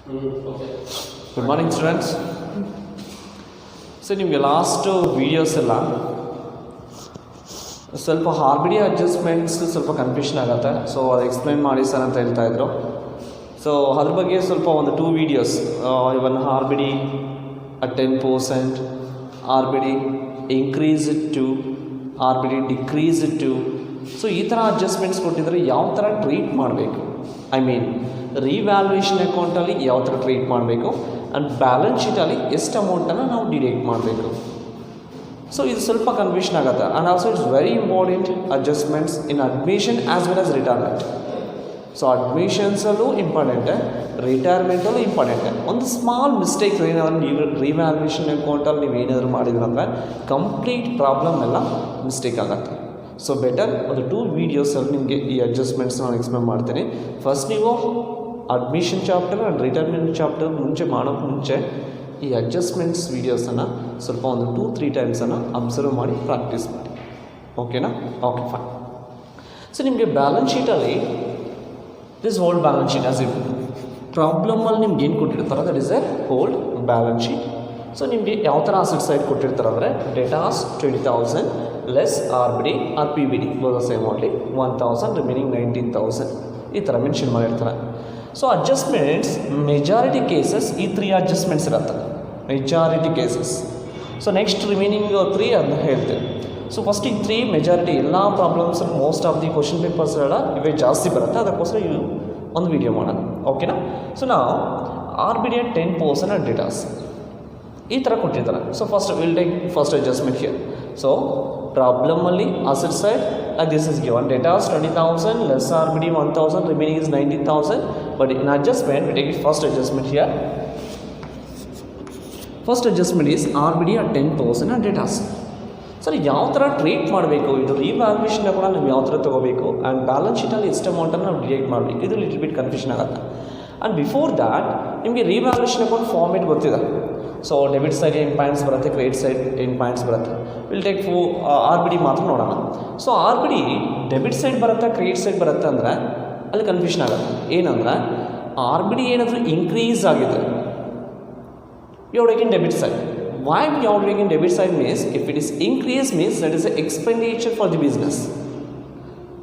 Good morning students. So ನಿಮಗೆ last videos ಎಲ್ಲ ಸ್ವಲ್ಪ ಆರ್ ಬಿ ಡಿ ಅಡ್ಜಸ್ಟ್ಮೆಂಟ್ಸ್ ಸ್ವಲ್ಪ ಕನ್ಫ್ಯೂಷನ್ ಆಗುತ್ತೆ. ಸೊ ಅದು ಎಕ್ಸ್ಪ್ಲೈನ್ ಮಾಡಿ ಸರ್ ಅಂತ ಹೇಳ್ತಾಯಿದ್ರು. ಸೊ ಅದ್ರ ಬಗ್ಗೆ ಸ್ವಲ್ಪ ಒಂದು 2 videos, even R B D at 10%, R B D increase to, R B D decrease to. So ಈ ಥರ ಅಡ್ಜಸ್ಟ್ಮೆಂಟ್ಸ್ ಕೊಟ್ಟಿದ್ರೆ ಯಾವ ಥರ ಟ್ರೀಟ್ ಮಾಡಬೇಕು, ಐ ಮೀನ್ ರಿವ್ಯಾಲ್ಯೂಯೇಷನ್ ಅಕೌಂಟಲ್ಲಿ ಯಾವ ಥರ ಟ್ರೀಟ್ ಮಾಡಬೇಕು ಆ್ಯಂಡ್ ಬ್ಯಾಲೆನ್ಸ್ ಶೀಟಲ್ಲಿ ಎಷ್ಟು ಅಮೌಂಟನ್ನು ನಾವು ಡಿಡಕ್ಟ್ ಮಾಡಬೇಕು. ಸೊ ಇದು ಸ್ವಲ್ಪ ಕನ್ಫ್ಯೂಷನ್ ಆಗುತ್ತೆ. And also it's very important adjustments in admission as well as retirement. So ಅಡ್ಮಿಷನ್ಸಲ್ಲೂ ಇಂಪಾರ್ಟೆಂಟೆ, ರಿಟೈರ್ಮೆಂಟಲ್ಲೂ ಇಂಪಾರ್ಟೆಂಟೆ. ಒಂದು ಸ್ಮಾಲ್ ಮಿಸ್ಟೇಕ್ ಏನಾದರೂ ನೀವು ರಿವ್ಯಾಲ್ಯೂಯೇಷನ್ ಅಕೌಂಟಲ್ಲಿ ನೀವು ಏನಾದರೂ ಮಾಡಿದ್ರಂದರೆ ಕಂಪ್ಲೀಟ್ ಪ್ರಾಬ್ಲಮ್ ಎಲ್ಲ ಮಿಸ್ಟೇಕ್ ಆಗುತ್ತೆ. ಸೊ ಬೆಟರ್ ಒಂದು 2 ವೀಡಿಯೋಸಲ್ಲಿ ನಿಮಗೆ ಈ ಅಡ್ಜಸ್ಟ್ಮೆಂಟ್ಸ್ ನಾನು ಎಕ್ಸ್ಪ್ಲೇನ್ ಮಾಡ್ತೀನಿ. ಫಸ್ಟ್ ನೀವು admission chapter and retirement chapter ಮಾಡೋಕ್ಕೆ ಮುಂಚೆ ಈ ಅಡ್ಜಸ್ಟ್ಮೆಂಟ್ಸ್ ವೀಡಿಯೋಸನ್ನು ಸ್ವಲ್ಪ ಒಂದು 2-3 ಟೈಮ್ಸನ್ನು ಅಬ್ಸರ್ವ್ ಮಾಡಿ ಪ್ರಾಕ್ಟೀಸ್ ಮಾಡಿ. ಓಕೆನಾ? Okay, fine. ಸೊ ನಿಮಗೆ ಬ್ಯಾಲೆನ್ಸ್ ಶೀಟಲ್ಲಿ this old balance sheet as it ಪ್ರಾಬ್ಲಮಲ್ಲಿ ನಿಮ್ಗೆ ಏನು ಕೊಟ್ಟಿರ್ತಾರೆ that is a old balance sheet. So ನಿಮಗೆ ಯಾವ ಥರ ಅಸೆಟ್ ಸೈಡ್ ಕೊಟ್ಟಿರ್ತಾರೆ ಅಂದರೆ debtors 20,000 less R B D R P B D ಬೋದ ಸೇಮ್ ಓನ್ಲಿ 1,000 ರಿಮೈನಿಂಗ್ 19,000 ಈ ಥರ ಮೆನ್ಷನ್ ಮಾಡಿರ್ತಾರೆ. ಸೊ ಅಡ್ಜಸ್ಟ್ಮೆಂಟ್ಸ್ ಮೆಜಾರಿಟಿ ಕೇಸಸ್ ಈ 3 ಅಡ್ಜಸ್ಟ್ಮೆಂಟ್ಸ್ ಇರುತ್ತೆ, majority cases. So next remaining 3 ಅದನ್ನ ಹೇಳ್ತೇನೆ. ಸೊ ಫಸ್ಟ್ ಈ 3 ಮೆಜಾರಿಟಿ ಎಲ್ಲ problems most of the question papers ಎಲ್ಲ ಇವೇ ಜಾಸ್ತಿ ಬರುತ್ತೆ, ಅದಕ್ಕೋಸ್ಕರ ಇವು ಒಂದು ವೀಡಿಯೋ ಮಾಡೋಣ. ಓಕೆನಾ? ಸೊ ನಾವು R B D 10% and debtors ಈ ಥರ ಕೊಟ್ಟಿರ್ತಾರೆ. So first will take first adjustment here. So ಪ್ರಾಬ್ಲಮಲ್ಲಿ asset side this is given debtors 20,000 less R B D 1,000 remaining is 19,000. But in adjustment we take it first adjustment here. First adjustment is R B D 10% and debtors. Sir ಯಾವ ಥರ treat ಮಾಡಬೇಕು, ಇದು revaluation ಕೂಡ ನಾವು ಯಾವ ಥರ ತೊಗೋಬೇಕು and balance ಶೀಟಲ್ಲಿ ಎಷ್ಟು ಅಮೌಂಟನ್ನು ನಾವು ಡಿಡಕ್ಟ್ ಮಾಡಬೇಕು, ಇದು ಲಿಟಲ್ ಬಿಟ್ ಕನ್ಫ್ಯೂಷನ್ ಆಗುತ್ತೆ. ಆ್ಯಂಡ್ ಬಿಫೋರ್ ದ್ಯಾಟ್ ನಿಮಗೆ ರಿವ್ಯಾಲ್ಯೂಯೇಷನ್ ಅಕೌಂಟ್ ಫಾರ್ಮೇಟ್ ಗೊತ್ತಿದೆ. ಸೊ ಡೆಬಿಟ್ ಸೈಡ್ 10 ಪಾಯಿಂಟ್ಸ್ ಬರುತ್ತೆ, ಕ್ರೆಡಿಟ್ ಸೈಡ್ 10 ಪಾಯಿಂಟ್ಸ್ ಬರುತ್ತೆ. Will take R B D ಮಾತ್ರ ನೋಡೋಣ. So R B D debit side ಬರುತ್ತೆ, ಕ್ರೆಡಿಟ್ ಸೈಡ್ ಬರುತ್ತೆ ಅಂದರೆ ಅಲ್ಲಿ ಕನ್ಫ್ಯೂಷನ್ ಆಗುತ್ತೆ. ಏನಂದರೆ ಆರ್ ಬಿ ಡಿ ಏನಾದರೂ ಇನ್ಕ್ರೀಸ್ ಆಗಿದೆ you are taking debit side. Why you are taking debit side means if it is increase means that is a expenditure for the business.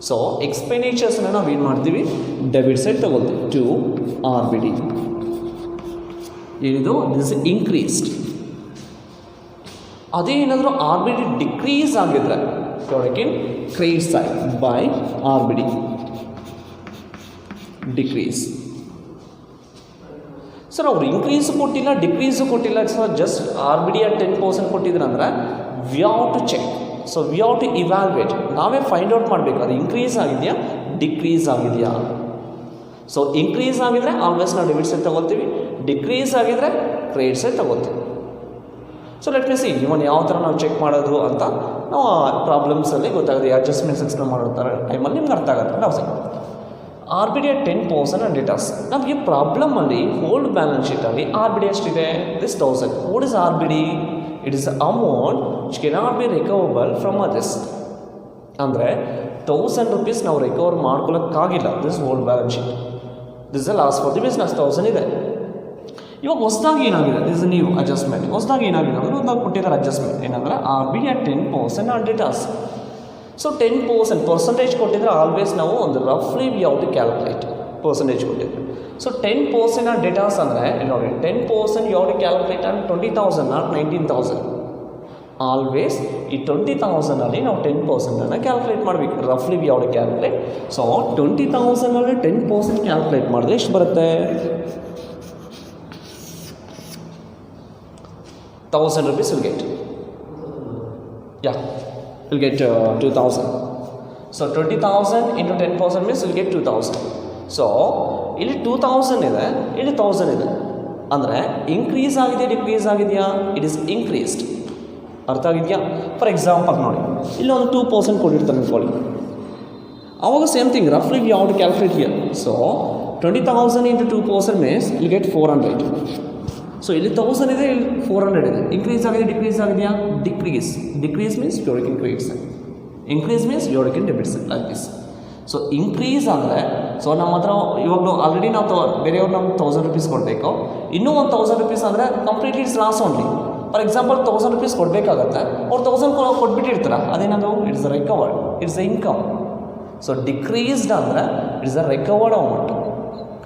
So ಎಕ್ಸ್ಪೆಂಡಿಚರ್ಸ್ನ ನಾವು ಏನು ಮಾಡ್ತೀವಿ, ಡೆಬಿಟ್ ಸೈಡ್ ತಗೊಳ್ತೀವಿ to R B D. ಏನಿದು this increased. ಅದೇ ಏನಾದರೂ R B D decrease ಆಗಿದ್ರೆ taking credit side by R B D decrease. Sir ಅವ್ರು ಇನ್ಕ್ರೀಸು ಕೊಟ್ಟಿಲ್ಲ ಡಿಕ್ರೀಸು ಕೊಟ್ಟಿಲ್ಲ, sir just R B D 10% ಕೊಟ್ಟಿದ್ರು ಅಂದರೆ we have to check. So we have to evaluate, ನಾವೇ find out ಮಾಡಬೇಕು ಅದು increase ಆಗಿದೆಯಾ ಡಿಕ್ರೀಸ್ ಆಗಿದೆಯಾ. ಸೊ ಇನ್ಕ್ರೀಸ್ ಆಗಿದ್ರೆ ಆಲ್ವೇಸ್ ನಾವು ಡೆಬಿಟ್ ಸೈಡ್ ತೊಗೊಳ್ತೀವಿ, ಡಿಕ್ರೀಸ್ ಆಗಿದ್ರೆ ಕ್ರೆಡಿಟ್ ಸೈಡ್ ತೊಗೊಳ್ತೀವಿ. So let me see even ಯಾವ ಥರ ನಾವು ಚೆಕ್ ಮಾಡೋದು ಅಂತ ನಾವು ಪ್ರಾಬ್ಲಮ್ಸಲ್ಲಿ ಗೊತ್ತಾಗುತ್ತೆ. ಅಡ್ಜಸ್ಟ್ಮೆಂಟ್ಸ್ ಎಕ್ಸ್ಪ್ಲೇನ್ ಮಾಡೋ ಥರ ಟೈಮಲ್ಲಿ ನಿಮ್ಗೆ ಅರ್ಥ ಆಗುತ್ತೆ. ನಾವು see R B D 10% and debtors. ನಮಗೆ ಪ್ರಾಬ್ಲಮಲ್ಲಿ ಓಲ್ಡ್ ಬ್ಯಾಲೆನ್ಸ್ ಶೀಟಲ್ಲಿ ಆರ್ ಬಿ ಡಿ ಎಷ್ಟಿದೆ, this 1000. What is R B D? It is amount which cannot be recoverable from others. ಅಂದರೆ 1,000 ರೂಪೀಸ್ ನಾವು ರಿಕವರ್ ಮಾಡ್ಕೊಳ್ಳೋಕ್ಕಾಗಿಲ್ಲ, this old balance sheet. This is loss for the business 1,000 ಇದೆ. ಇವಾಗ ಹೊಸದಾಗಿ ಏನಾಗಿದೆ, this new adjustment. ಹೊಸದಾಗಿ ಏನಾಗಿದೆ ಅಂದರೆ ಒಂದಾಗಿ ಕೊಟ್ಟಿದ್ದಾರೆ ಅಡ್ಜಸ್ಟ್ಮೆಂಟ್ ಏನಂದರೆ R B D 10% and debtors. So 10% percentage ಕೊಟ್ಟಿದ್ರೆ ಆಲ್ವೇಸ್ ನಾವು ಒಂದು ರಫ್ಲಿ we have to calculate percentage ಕೊಟ್ಟಿದ್ರು. ಸೊ 10% ಆ್ಯಂಡ್ ಡೇಟಾಸ್ ಅಂದರೆ ನೋಡಿ 10% you have to calculate and 20,000 not 19,000. Always ಈ 20,000ಅಲ್ಲಿ ನಾವು 10%ಅನ್ನು ಕ್ಯಾಲ್ಕುಲೇಟ್ ಮಾಡಬೇಕು. ರಫ್ಲಿ we have to calculate. So 20,000ಅಲ್ಲಿ 10% ಕ್ಯಾಲ್ಕುಲೇಟ್ ಮಾಡಿದ್ರೆ ಎಷ್ಟು ಬರುತ್ತೆ, 1,000 rupees will get. Yeah, will get 2,000. So 20,000 into 10% means will get 2,000. So ಇಲ್ಲಿ 2,000 ಇದೆ, ಇಲ್ಲಿ 1,000 ಇದೆ. ಅಂದರೆ ಇನ್ಕ್ರೀಸ್ ಆಗಿದೆ ಡಿಕ್ರೀಸ್ ಆಗಿದೆಯಾ, ಇಟ್ ಇಸ್ ಇನ್ಕ್ರೀಸ್ಡ್. ಅರ್ಥ ಆಗಿದೆಯಾ? ಫಾರ್ ಎಕ್ಸಾಂಪಲ್ ನೋಡಿ ಇಲ್ಲಿ ಒಂದು 2% ಕೊಟ್ಟಿರ್ತಾರೆ ಅಂದ್ಕೊಳ್ಳಿ. ಆವಾಗ ಸೇಮ್ ಥಿಂಗ್ ರಫ್ಲಿ we have to calculate here. So 20,000 into 2% means will get 400. So ಇಲ್ಲಿ 1,000 ಇದೆ, ಇಲ್ಲಿ 400 ಇದೆ. ಇನ್ಕ್ರೀಸ್ ಆಗಿದೆ ಡಿಕ್ರೀಸ್ ಆಗಿದೆಯಾ, decrease. Decrease means you are taking credit side, increase means you are taking debit side like this. So increase ಅಂದರೆ so ನಮ್ಮ ಹತ್ರ ಇವಾಗಲೂ ಆಲ್ರೆಡಿ ನಾವು ಬೇರೆಯವ್ರು ನಮ್ಗೆ 1000 ರೂಪೀಸ್ ಕೊಡಬೇಕು, ಇನ್ನೂ ಒಂದು 1000 ರೂಪೀಸ್ ಅಂದರೆ completely it's loss only. For example 1000 rupees ಕೊಡಬೇಕಾಗತ್ತೆ, ಅವ್ರು 1000 ಕೊಟ್ಬಿಟ್ಟಿರ್ತಾರೆ, ಅದೇನದು it's recovered, it's a income. So decreased ಅಂದರೆ it's a recovered amount,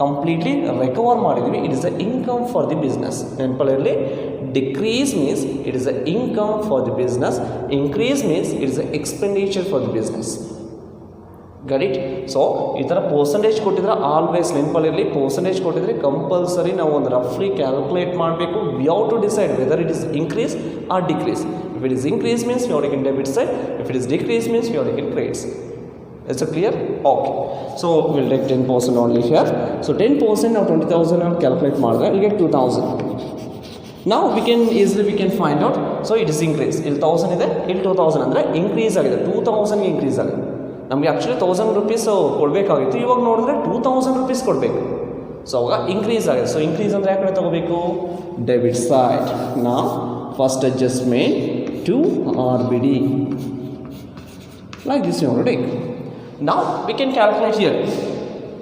completely recover ಮಾಡಿದ್ವಿ, it is a income for the business. ನೆನಪಲ್ಲಿ decrease means it is a income for the business, increase means it is a expenditure for the business. Got it? So ಈ ಥರ percentage ಕೊಟ್ಟಿದ್ರೆ always ನೆನಪಲ್ಲಿರಲಿ, percentage ಕೊಟ್ಟಿದ್ರೆ compulsory ನಾವು ಒಂದು ರಫ್ಲಿ calculate ಮಾಡಬೇಕು. We have to decide whether it is increase or decrease. If it is increase means we are taking debit side, if it is decrease means we are taking credit side. Is it clear? Okay. So we'll take 10% only here. So 10% now 20,000 I'll calculate ಮಾಡಿದ್ರೆ we'll get 2,000. Now we can easily find out. So it is increase. ಇಲ್ಲಿ 1000 ಇದೆ, ಇಲ್ಲಿ 2000 ಅಂದರೆ increase ಆಗಿದೆ, 2000ಗೆ increase ಆಗಿದೆ. ನಮಗೆ actually 1000 rupees ಕೊಡಬೇಕಾಗಿತ್ತು, ಇವಾಗ ನೋಡಿದ್ರೆ 2000 ರೂಪೀಸ್ ಕೊಡಬೇಕು. ಸೊ ಅವಾಗ ಇನ್ಕ್ರೀಸ್ ಆಗಿದೆ. ಸೊ ಇನ್ಕ್ರೀಸ್ ಅಂದರೆ ಯಾವ ಕಡೆ ತಗೋಬೇಕು? Debit side. ನಾವು first adjustment to RBD. Like this you want to take. Now we can calculate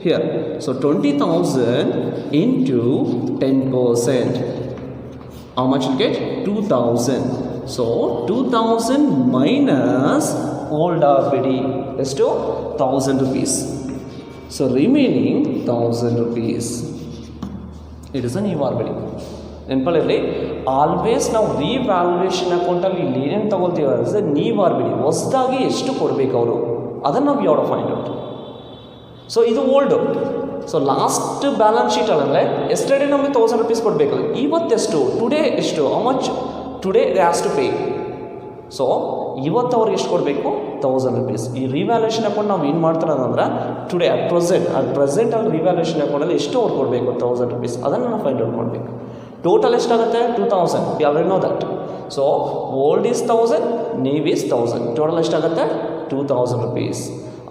here. So 20,000 into 10%. How much you get? 2,000. So 2,000 minus old RBD is to 1,000 rupees. So remaining 1,000 rupees. It is a new RBD. ನೆನಪಲ್ಲಿ always ನಾವು revaluation ಅಕೌಂಟಲ್ಲಿ ಇಲ್ಲಿ ಏನೇನು ತೊಗೊಳ್ತೀವಿ ಅಂದರೆ ನೀವು RBD ಹೊಸದಾಗಿ ಎಷ್ಟು ಕೊಡಬೇಕು ಅವರು, ಅದನ್ನು ನಾವು ಯಾವ ಫೈಂಡ್ ಔಟ್. ಸೊ ಇದು ಓಲ್ಡು. ಸೊ ಲಾಸ್ಟ್ ಬ್ಯಾಲೆನ್ಸ್ ಶೀಟಲ್ಲಿ ಅಂದರೆ ಎಸ್ಟರ್ಡೇ ನಮಗೆ 1,000 ರೂಪೀಸ್ ಕೊಡಬೇಕಲ್ಲ, ಇವತ್ತೆಷ್ಟು, ಟುಡೇ ಎಷ್ಟು, how much today they has to pay. So ಇವತ್ತು ಅವ್ರಿಗೆ ಎಷ್ಟು ಕೊಡಬೇಕು? 1,000 ರೂಪೀಸ್. ಈ ರಿವ್ಯಾಲ್ಯೂಯೇಷನ್ ಅಕೌಂಟ್ ನಾವು ಏನು ಮಾಡ್ತಾರೆ ಅಂದರೆ ಟುಡೇ ಅಟ್ ಪ್ರೆಸೆಂಟ್ ಅಲ್ಲಿ ರಿವ್ಯಾಲ್ಯೂಯೇಷನ್ ಅಕೌಂಟಲ್ಲಿ ಎಷ್ಟು ಅವ್ರು ಕೊಡಬೇಕು? 1,000 ರೂಪೀಸ್. ಅದನ್ನು ನಾವು ಫೈಂಡ್ ಔಟ್ ಮಾಡಬೇಕು. ಟೋಟಲ್ ಎಷ್ಟಾಗುತ್ತೆ? 2,000. We already know that. So old is 1,000, new is 1,000. Total ಎಷ್ಟಾಗುತ್ತೆ? 2,000 rupees.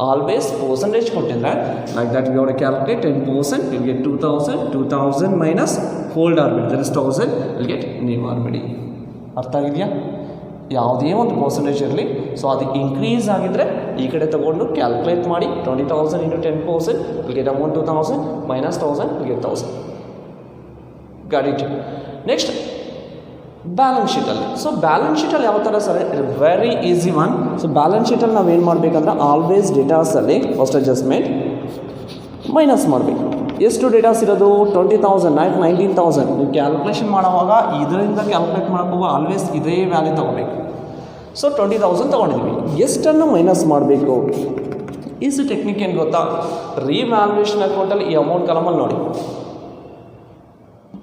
Always percentage ಕೊಟ್ಟಿದ್ರೆ like that we have to calculate 10%, we'll get 2,000 minus old RBD, that is 1,000, we'll get new RBD. ಅರ್ಥ ಆಗಿದೆಯಾ? ಯಾವುದೇ ಒಂದು percentage ಇರಲಿ, so ಅದು increase ಆಗಿದ್ದರೆ ಈ ಕಡೆ ತೊಗೊಂಡು ಕ್ಯಾಲ್ಕುಲೇಟ್ ಮಾಡಿ 20,000 into 10%, we'll get amount 2,000 minus 1,000, we'll get 1,000. Got it? Next balance ಶೀಟಲ್ಲಿ. ಸೊ ಬ್ಯಾಲೆನ್ಸ್ ಶೀಟಲ್ಲಿ ಯಾವ ಥರ sir? Very easy one. So balance ಶೀಟಲ್ಲಿ ನಾವು ಏನು ಮಾಡಬೇಕಂದ್ರೆ ಆಲ್ವೇಸ್ ಡೇಟಾಸಲ್ಲಿ ಫಸ್ಟ್ ಅಡ್ಜಸ್ಟ್ಮೆಂಟ್ ಮೈನಸ್ ಮಾಡಬೇಕು. ಎಷ್ಟು ಡೇಟಾಸ್ ಇರೋದು? 20,000 ನಾಟ್ 19,000. ನೀವು ಕ್ಯಾಲ್ಕುಲೇಷನ್ ಮಾಡೋವಾಗ ಇದರಿಂದ ಕ್ಯಾಲ್ಕುಲೇಟ್ ಮಾಡೋವಾಗ ಆಲ್ವೇಸ್ ಇದೇ ವ್ಯಾಲ್ಯೂ ತೊಗೋಬೇಕು. ಸೊ 20,000 ತೊಗೊಂಡಿದ್ವಿ, ಎಷ್ಟನ್ನು ಮೈನಸ್ ಮಾಡಬೇಕು? ಈಸಿ ಟೆಕ್ನಿಕ್ ಏನು ಗೊತ್ತಾ? ರಿವ್ಯಾಲ್ಯೂಯೇಷನ್ ಅಕೌಂಟಲ್ಲಿ ಈ ಅಮೌಂಟ್ ಕಾಲಮಲ್ಲಿ ನೋಡಿ,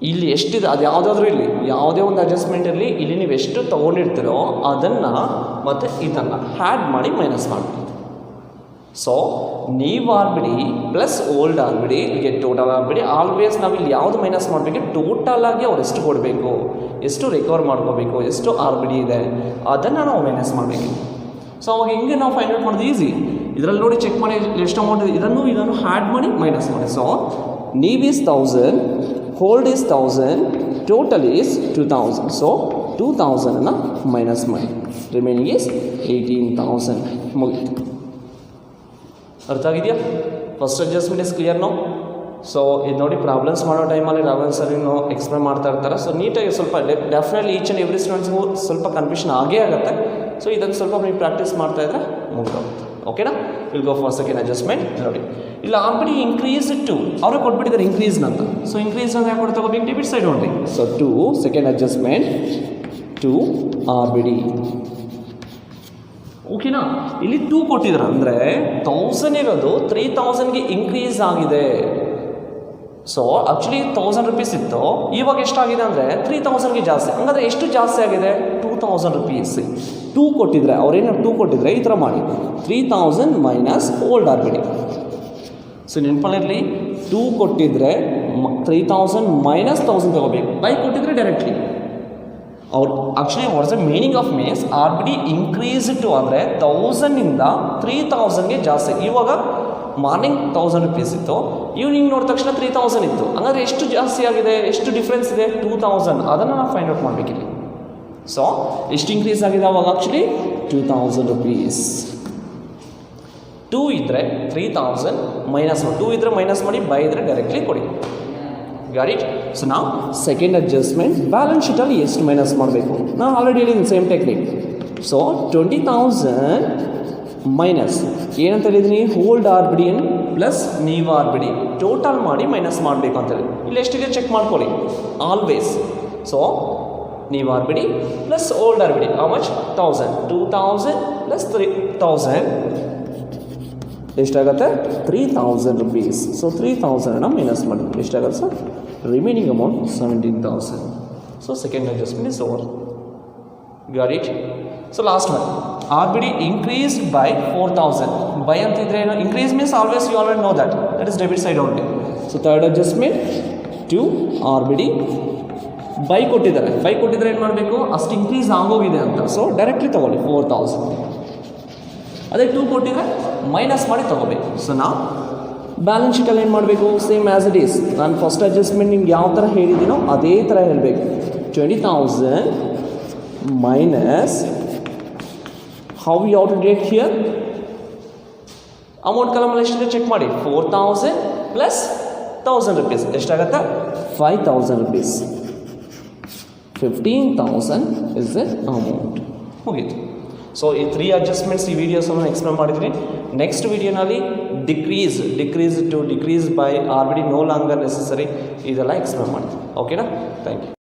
ಇಲ್ಲಿ ಎಷ್ಟಿದೆ ಅದು ಯಾವುದಾದ್ರೂ ಇರಲಿ, ಯಾವುದೇ ಒಂದು ಅಡ್ಜಸ್ಟ್ಮೆಂಟ್ ಇರಲಿ, ಇಲ್ಲಿ ನೀವು ಎಷ್ಟು ತೊಗೊಂಡಿರ್ತೀರೋ ಅದನ್ನು ಮತ್ತು ಇದನ್ನು ಹ್ಯಾಡ್ ಮಾಡಿ ಮೈನಸ್ ಮಾಡಬೇಕು. ಸೊ ನೀವು RBD ಪ್ಲಸ್ ಓಲ್ಡ್ RBD ಗೆ ಟೋಟಲ್ RBD. ಆಲ್ವೇಸ್ ನಾವು ಇಲ್ಲಿ ಯಾವುದು ಮೈನಸ್ ಮಾಡಬೇಕು? ಟೋಟಲ್ ಆಗಿ ಅವ್ರು ಎಷ್ಟು ಕೊಡಬೇಕು, ಎಷ್ಟು ರಿಕವರ್ ಮಾಡ್ಕೋಬೇಕು, ಎಷ್ಟು RBD ಇದೆ ಅದನ್ನು ನಾವು ಮೈನಸ್ ಮಾಡಬೇಕು. ಸೊ ಅವಾಗ ಹಿಂಗೆ ನಾವು ಫೈಂಡ್ ಔಟ್ ಮಾಡೋದು ಈಸಿ. ಇದರಲ್ಲಿ ನೋಡಿ ಚೆಕ್ ಮಾಡಿ ಎಷ್ಟು ಅಮೌಂಟ್ ಇದೆ, ಇದನ್ನು ಹ್ಯಾಡ್ ಮಾಡಿ ಮೈನಸ್ ಮಾಡಿ. ಸೊ ನೀವು is 1,000, hold is 1,000, total is 2,000. So 2,000 minus ಮಾಡಿ, ರಿಮೈನಿಂಗ್ ಈಸ್ 18,000. ಮುಗಿತು. ಅರ್ಥ ಆಗಿದೆಯಾ? First adjustment is clear no. So ಇದು ನೋಡಿ ಪ್ರಾಬ್ಲಮ್ಸ್ ಮಾಡೋ ಟೈಮಲ್ಲಿ ರಾಘವೇಂದ್ರ ಸರ್ ಎಕ್ಸ್ಪ್ಲೇನ್ ಮಾಡ್ತಾ ಇರ್ತಾರೆ. ಸೊ ನೀಟಾಗಿ ಸ್ವಲ್ಪ ಡೆಫಿನೆಟ್ಲಿ ಈಚ್ ಆ್ಯಂಡ್ ಎವ್ರಿ ಸ್ಟೂಡೆಂಟ್ಸ್ಗೂ ಸ್ವಲ್ಪ ಕನ್ಫ್ಯೂಷನ್ ಆಗೇ ಆಗುತ್ತೆ. ಸೊ ಇದನ್ನು ಸ್ವಲ್ಪ ನೀವು ಪ್ರಾಕ್ಟೀಸ್ ಮಾಡ್ತಾ ಇದ್ರೆ ಮುಗಿದೋಗುತ್ತೆ. ಓಕೆನಾ? Will go for second adjustment. ನೋಡಿ ಇಲ್ಲ RBD ಇನ್ಕ್ರೀಸ್ ಟು ಅವ್ರಿಗೆ ಕೊಟ್ಬಿಟ್ಟಿದ್ದಾರೆ ಇನ್ಕ್ರೀಸ್ನಂತ. ಸೊ ಇನ್ಕ್ರೀಸ್ ಅಂದರೆ ಯಾಕೆ ತಗೋಬೇಕು? Debit side only. So to second adjustment to RBD. ಓಕೆನಾ? ಇಲ್ಲಿ 2 ಕೊಟ್ಟಿದ್ದಾರೆ ಅಂದರೆ 1,000 ಇರೋದು 3,000ಗೆ ಇನ್ಕ್ರೀಸ್ ಆಗಿದೆ. ಸೊ ಆ್ಯಕ್ಚುಲಿ 1,000 ರೂಪೀಸ್ ಇತ್ತು, ಇವಾಗ ಎಷ್ಟಾಗಿದೆ ಅಂದರೆ 3,000ಗೆ ಜಾಸ್ತಿ. ಹಂಗಾದ್ರೆ ಎಷ್ಟು ಜಾಸ್ತಿ ಆಗಿದೆ? 2,000 ರೂಪೀಸ್. 2 ಕೊಟ್ಟಿದ್ರೆ ಅವ್ರೇನೋ 2 ಕೊಟ್ಟಿದ್ರೆ ಈ ಥರ ಮಾಡಿ 3,000 ಮೈನಸ್ ಓಲ್ಡ್ RBD. ಸೊ ನೆನಪಲ್ಲಿರಲಿ, 2 ಕೊಟ್ಟಿದ್ರೆ 3,000 ಮೈನಸ್ 1,000 ತಗೋಬೇಕು. ಬೈ ಕೊಟ್ಟಿದ್ರೆ ಡೈರೆಕ್ಟ್ಲಿ ಅವ್ರು actually what's the meaning of means RBD increase to ಅಂದರೆ 1,000ಇಂದ 3,000ಗೆ ಜಾಸ್ತಿ. ಇವಾಗ ಮಾರ್ನಿಂಗ್ 1,000 ರೂಪೀಸ್ ಇತ್ತು, ಈವ್ನಿಂಗ್ ನೋಡಿದ ತಕ್ಷಣ 3,000 ಇತ್ತು. ಹಂಗಾದ್ರೆ ಎಷ್ಟು ಜಾಸ್ತಿ ಆಗಿದೆ, ಎಷ್ಟು ಡಿಫ್ರೆನ್ಸ್ ಇದೆ? 2,000. ಅದನ್ನು ನಾವು ಫೈಂಡ್ ಔಟ್ ಮಾಡಬೇಕಿಲ್ಲಿ. ಸೊ ಎಷ್ಟು ಇನ್ಕ್ರೀಸ್ ಆಗಿದೆ ಅವಾಗ? Actually 2,000 rupees. 2 ಇದ್ದರೆ 3000 ಮೈನಸ್ ಮಾಡಿ, 2 ಇದ್ದರೆ ಮೈನಸ್ ಮಾಡಿ, ಬೈ ಇದ್ದರೆ ಡೈರೆಕ್ಟ್ಲಿ ಕೊಡಿ. Got it? ಸೊ ನಾವು ಸೆಕೆಂಡ್ ಅಡ್ಜಸ್ಟ್ಮೆಂಟ್ ಬ್ಯಾಲೆನ್ಸ್ ಶೀಟಲ್ಲಿ ಎಷ್ಟು ಮೈನಸ್ ಮಾಡಬೇಕು ನಾವು ಆಲ್ರೆಡಿ ಹೇಳಿದ್ದೀನಿ, ಸೇಮ್ ಟೆಕ್ನಿಕ್. ಸೊ 20,000 ಮೈನಸ್ ಏನಂತ ಹೇಳಿದ್ದೀನಿ, old R B D plus ನೀವು ಆರ್ ಬಿ ಡಿ ಟೋಟಲ್ ಮಾಡಿ ಮೈನಸ್ ಮಾಡಬೇಕು ಅಂತೇಳಿ. ಇಲ್ಲಿ ಎಷ್ಟಿದೆ ಚೆಕ್ ಮಾಡ್ಕೊಳ್ಳಿ ಆಲ್ವೇಸ್. ಸೊ ನೀವು R B D plus old R B D how much 1000, 2000 plus 3000 ಎಷ್ಟಾಗುತ್ತೆ 3000 ರುಪೀಸ್. ಸೊ 3000 ಮೈನಸ್ ಮಾಡಿ ಎಷ್ಟಾಗುತ್ತೆ sir, remaining amount 17,000. So second adjustment is over. Got it? So last one, R B D increased by 4,000. By ಅಂತಿದ್ರೆ ಏನು, increase means always you already know that is debit side only. So third adjustment to R B D by ಕೊಟ್ಟಿದ್ದಾರೆ, by ಕೊಟ್ಟಿದ್ರೆ ಏನು ಮಾಡಬೇಕು, ಅಷ್ಟು increase ಆಗೋಗಿದೆ ಅಂತ. So directly ತೊಗೊಳ್ಳಿ 4,000. ಅದೇ 2 ಕೊಟ್ಟಿದ್ರೆ ಮೈನಸ್ ಮಾಡಿ ತೊಗೋಬೇಕು. ಸೊ ನಾವು ಬ್ಯಾಲೆನ್ಸ್ ಶೀಟಲ್ಲಿ ಏನು ಮಾಡಬೇಕು, ಸೇಮ್ ಆ್ಯಸ್ ಇಟ್ ಈಸ್. ನಾನು ಫಸ್ಟ್ ಅಡ್ಜಸ್ಟ್ಮೆಂಟ್ ನಿಮ್ಗೆ ಯಾವ ಥರ ಹೇಳಿದ್ದೀನೋ ಅದೇ ಥರ ಹೇಳಬೇಕು. 20,000 minus how you have to get here amount ಕಾಲಮಲ್ಲಿ ಎಷ್ಟಿದೆ ಚೆಕ್ ಮಾಡಿ, 4,000 ಪ್ಲಸ್ 1,000 ರುಪೀಸ್ ಎಷ್ಟಾಗತ್ತಾ 5,000 ರುಪೀಸ್. 15,000 is the amount. ಮುಗೀತು. ಸೊ ಈ 3 ಅಡ್ಜಸ್ಟ್ಮೆಂಟ್ಸ್ ಈ ವಿಡಿಯೋಸನ್ನು ಎಕ್ಸ್ಪ್ಲೇನ್ ಮಾಡಿದ್ದೀನಿ. ನೆಕ್ಸ್ಟ್ ವಿಡಿಯೋನಲ್ಲಿ decrease by R B D no longer necessary ಇದೆಲ್ಲ ಎಕ್ಸ್ಪ್ಲೇನ್ ಮಾಡ್ತೀನಿ. ಓಕೆನಾ? Thank you.